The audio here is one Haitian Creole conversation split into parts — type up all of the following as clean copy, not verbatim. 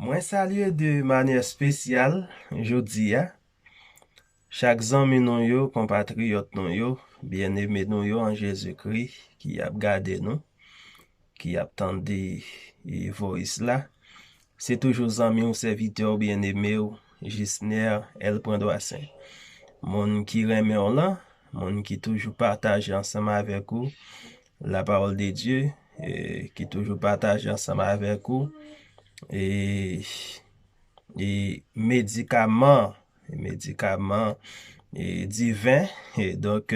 Mwen salye de manye spesyal, jodi ya. Chak zanmi nou yo, kompatriyot nou yo, bien eme nou yo an Jezu-Kri, ki ap gade nou, ki ap tende voice la. Se toujou zanmi ou serviteur bien eme ou, Gisner El Prendoasin. Moun ki reme ou lan, moun ki toujou partaje ansama avek ou, la parole de Dieu, ki toujou partaje ansama avek ou, et médicaments et divin. Et donc,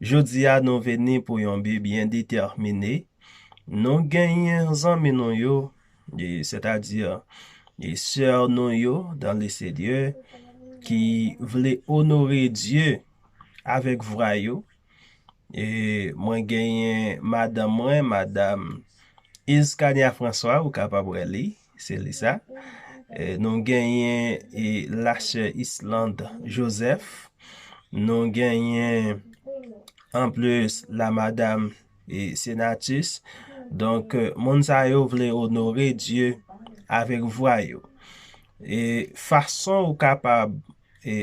jodi a nou veni pou yon bi bien déterminé. Nou genyen zanmi nou yo, c'est-à-dire, sœur nou yo dans le Seigneur, qui vle honorer Dieu avec vra yo. Et mwen genyen madame Iskania François, ou kapab rele, c'est li sa. Nou genyen la sœur Islande Joseph. Nou genyen en plus la madame Senatus. Donc, moun sa yo vle honorer Dieu avec voix yo. Et façon ou kapab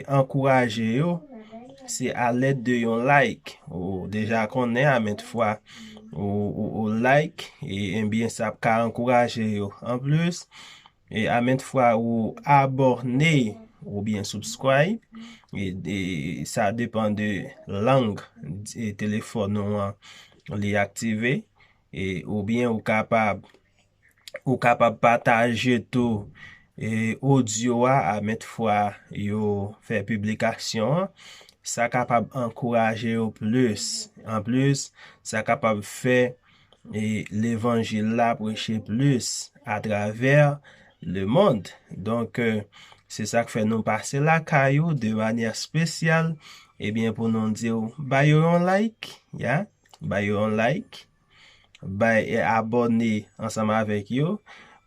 encourager yo, c'est à l'aide de yon like. Ou déjà konnen a maintes fois ou like, et bien ça ka encourager yo. En plus, et à maintes fois ou abonner ou bien subscribe, et ça dépend de langue et téléphone ou li activer, et ou bien ou capable partager tout et audio à maintes fois yo fait publication. Ça capable encourager au plus. En plus, ça capable faire l'évangile là prêcher plus à travers le monde. Donc, c'est ça que fait nous passer la caillou de manière spéciale. Et bien, pour nous dire, bah yo un like, yeah, bah yo un like, bah et abonner ensemble avec yo,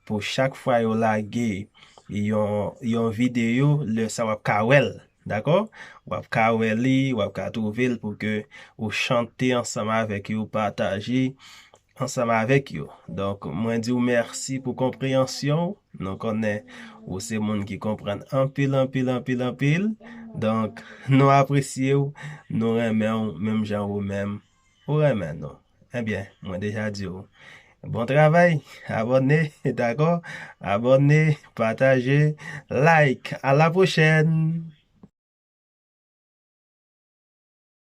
pour chaque fois yo lage yon vidéo, le ça va kawel. D'accord? Wap ka weli, wap ka trouvel pour que ou chanter ensemble avec yo, partager ensemble avec yo. Donc, moi dis ou merci pour compréhension. Nous connaît ou c'est monde qui comprennent en pile. Donc, nous apprécions, nous remercions même gens ou même ou remercions nous. Eh bien, moi déjà dit ou. Bon travail, abonnez, d'accord? Abonnez, partagez, like. À la prochaine.